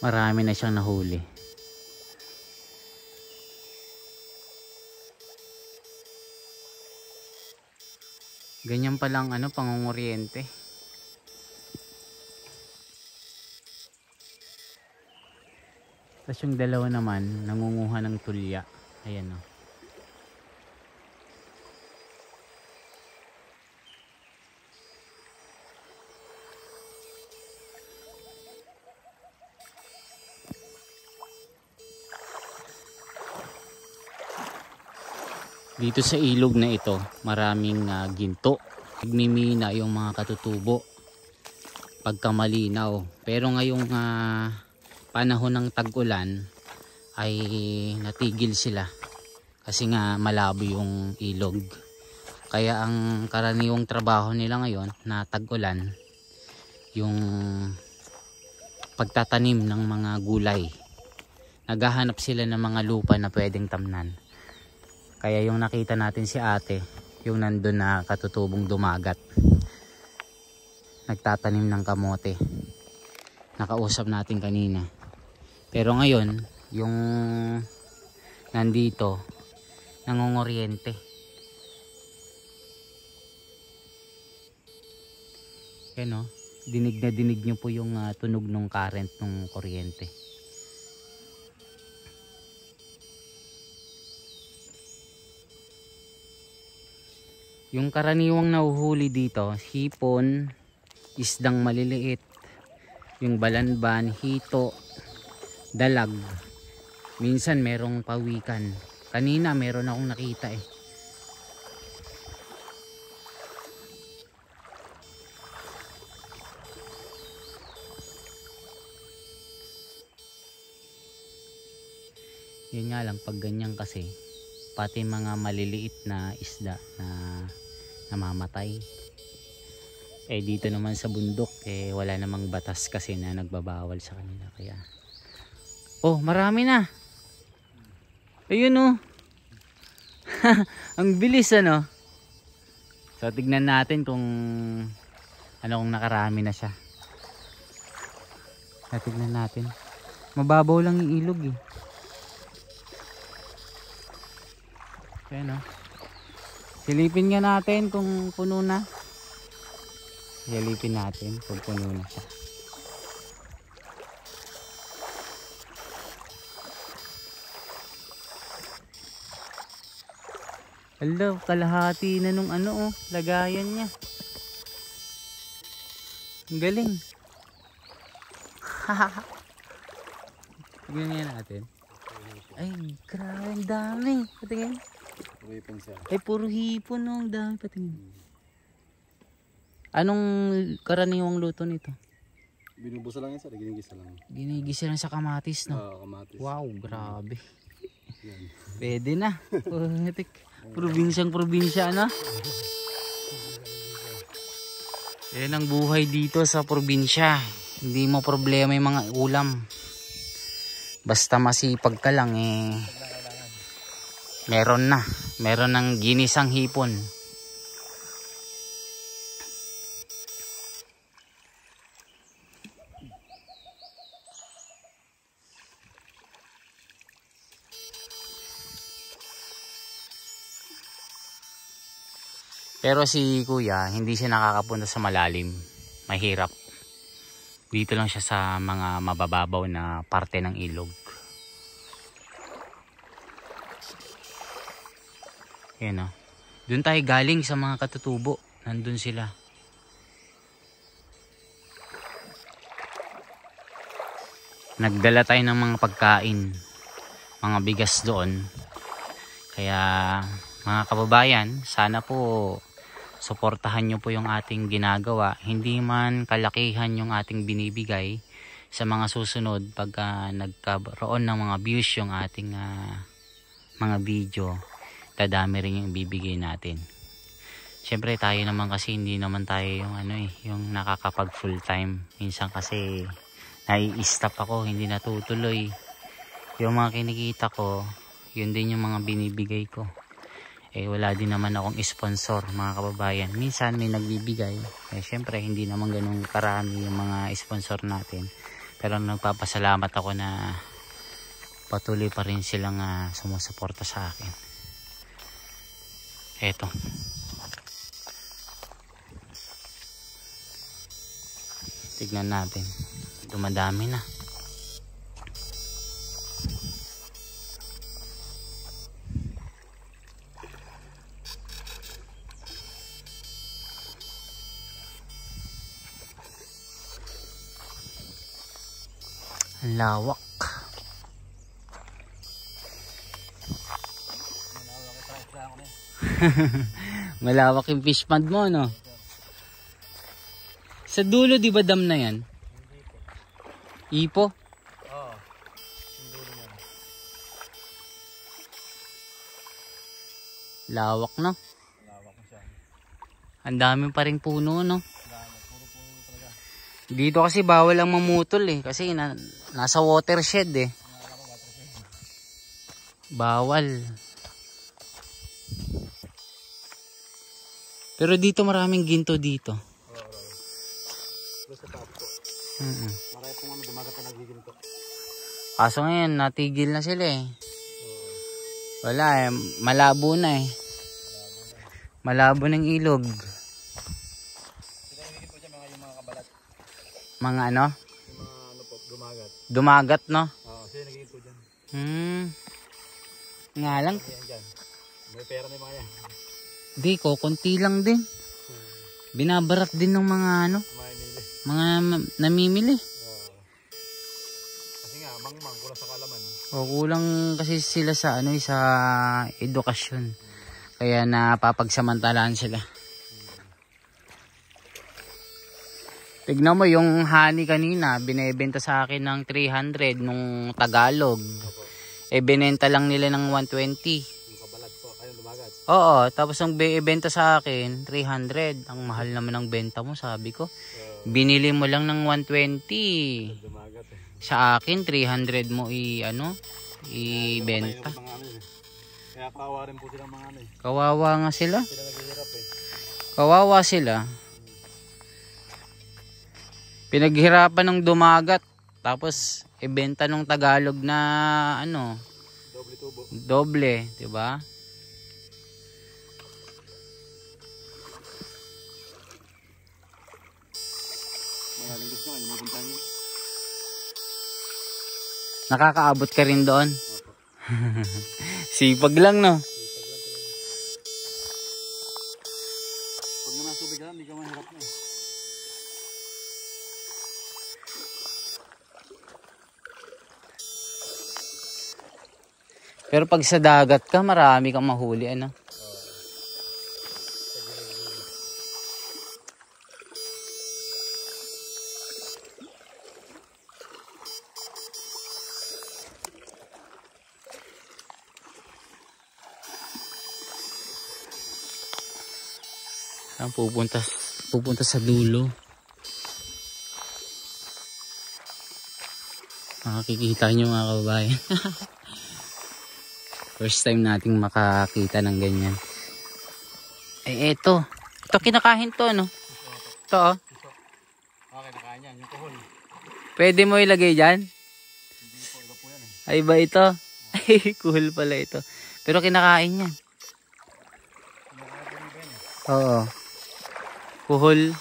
Marami na siyang nahuli. Ganyan palang pangunguryente. Tapos yung dalawa naman nangunguha ng tulya. Ayan o. Dito sa ilog na ito, maraming ginto. Nagmimina yung mga katutubo pagka malinaw. Pero ngayong panahon ng tag-ulan ay natigil sila. Kasi nga malabo yung ilog. Kaya ang karaniwang trabaho nila ngayon na tag-ulan, yung pagtatanim ng mga gulay. Naghahanap sila ng mga lupa na pwedeng tamnan. Kaya yung nakita natin si ate, yung nandun na katutubong dumagat, nagtatanim ng kamote. Nakausap natin kanina. Pero ngayon, yung nandito, nangunguryente. Yan o, dinig na dinig nyo po yung tunog ng current ng kuryente. Yung karaniwang nahuhuli dito, hipon, isdang maliliit, yung balanban, hito, dalag. Minsan merong pawikan. Kanina meron akong nakita eh. Yun nga lang, pag ganyan kasi, pati mga maliliit na isda na namamatay. Eh dito naman sa bundok wala namang batas kasi na nagbabawal sa kanila. Kaya oh, marami na. Ayun oh. Ang bilis ano. So tignan natin kung kung nakarami na siya. Tignan natin. Mababaw lang yung ilog eh. Ayan oh. Silipin nga natin kung puno na. Silipin natin kung puno na siya. Hello, kalahati na nung lagayan niya. Ang galing. Tignan nga natin. Ay, grabe, ang dami. Patingin. Ay, puro hipon no, ang dami, patingin. Anong karaniwang luto nito? Binubusa lang yan sir, ginigisa lang. Ginigisa lang sa kamatis no? Kamatis. Wow, grabe. Yan. Pwede na. Probinsyang-probinsya na. Yan ang buhay dito sa probinsya. Hindi mo problema yung mga ulam. Basta masipag ka lang meron na. Meron ng ginisang hipon. Pero si kuya, hindi siya nakakapunta sa malalim. Mahirap. Dito lang siya sa mga mabababaw na parte ng ilog. Yan o. Doon tayo galing sa mga katutubo. Nandun sila. Nagdala tayo ng mga pagkain. Mga bigas doon. Kaya mga kababayan, sana po suportahan nyo po yung ating ginagawa. Hindi man kalakihan yung ating binibigay, sa mga susunod pagka nagkaroon ng mga views yung ating mga video, dadami rin yung bibigay natin. Syempre tayo naman kasi hindi naman tayo yung yung nakakapag full time. Minsan kasi nai-stop ako, hindi natutuloy. Yung mga kinikita ko, yun din yung mga binibigay ko. Wala din naman akong sponsor mga kababayan. Minsan may nagbibigay. Syempre hindi naman ganun karami yung mga sponsor natin. Pero nagpapasalamat ako na patuloy pa rin silang sumusuporta sa akin. Eto. Tignan natin. Dumadami na. Ang lawak. Malawak yung fish pond mo, no? Sa dulo, di ba dam na yan? Ipo? Oo. Yung dulo niyan. Lawak, no? Lawak mo siya. Ang dami pa rin puno, no? Dami. Puro puno talaga. Dito kasi bawal ang mamutol eh. Kasi nasa watershed eh. Bawal. Pero dito maraming ginto dito. Plus sa top po. Marami pong dumagat na nagiginto. Kaso ngayon, natigil na sila eh. Wala eh. Malabo na eh. Malabo ng ilog. Sila nagiginto dyan yung mga kabalat. Mga ano? Yung mga ano po, dumagat. Dumagat, no? Oo, sila nagiginto dyan. Nga lang. Ayan dyan. May pera na yung mga yan. Di ko, konti lang din. Binabarat din ng mga ano. Mga namimili. Kasi nga, mangmang, kulang sa kalaman. O kulang kasi sila sa ano, sa edukasyon. Kaya napapagsamantalaan sila. Tignan mo yung honey kanina, binebenta sa akin ng 300 nung Tagalog. E binenta lang nila ng 120. Yung kabalat po, ayun dumagat. Oo, tapos ang ibenta sa akin 300. Ang mahal naman ng benta mo, sabi ko. Binili mo lang ng 120. Dumagat eh. Sa akin 300 mo ibenta. Kaya kawawa rin po silang mga ano eh. Kawawa nga sila. Sila naghihirap eh. Kawawa sila. Pinaghirapan ng dumagat. Tapos ibenta ng Tagalog na ano, Doble tubo. doble, 'di ba? Maraming gusto nga, yung mapuntahan nyo. Nakakaabot ka rin doon. Opo. Sipag lang, no? Sipag lang talaga. Pag naman tubig lang, hindi ka mahirap na eh. Pero pag sa dagat ka, marami kang mahuli, ano? Pupunta sa dulo. Makikita nyo mga kababayan. First time nating makakita ng ganyan. Eh eto. Ito kinakain to, no? Ito, oh. Okay, nakain yan. Yung kuhol. Pwede mo ilagay dyan? Hindi po, iba po yan eh. Ay ba ito? Ay, cool pala ito. Pero kinakain yan. Oo. Kuhol.